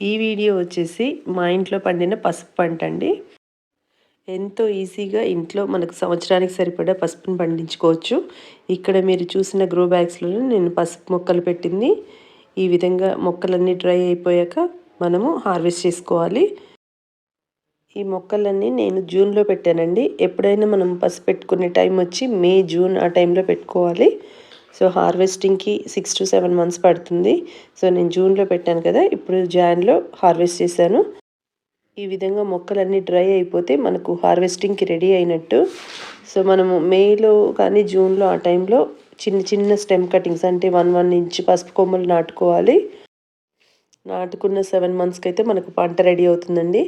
ఈ వీడియో వచ్చేసి మా ఇంట్లో పండిన పసుపు పంట అండి. ఎంతో ఈజీగా ఇంట్లో మనకు సంవత్సరానికి సరిపడా పసుపుని పండించుకోవచ్చు. ఇక్కడ మీరు చూసిన గ్రో బ్యాగ్స్లో నేను పసుపు మొక్కలు పెట్టింది. ఈ విధంగా మొక్కలన్నీ డ్రై అయిపోయాక మనము హార్వెస్ట్ చేసుకోవాలి. ఈ మొక్కలన్నీ నేను జూన్లో పెట్టానండి. ఎప్పుడైనా మనం పసుపు పెట్టుకునే టైం వచ్చి మే, జూన్ ఆ టైంలో పెట్టుకోవాలి. సో హార్వెస్టింగ్కి 6 to 7 months పడుతుంది. సో నేను జూన్లో పెట్టాను కదా, ఇప్పుడు జాన్లో హార్వెస్ట్ చేశాను. ఈ విధంగా మొక్కలన్నీ డ్రై అయిపోతే మనకు హార్వెస్టింగ్కి రెడీ అయినట్టు. సో మనము మేలో కానీ జూన్లో ఆ టైంలో చిన్న చిన్న స్టెమ్ కటింగ్స్ అంటే 1 inch పసుపు కొమ్మలు నాటుకోవాలి. నాటుకున్న 7 monthsకి అయితే మనకు పంట రెడీ అవుతుందండి.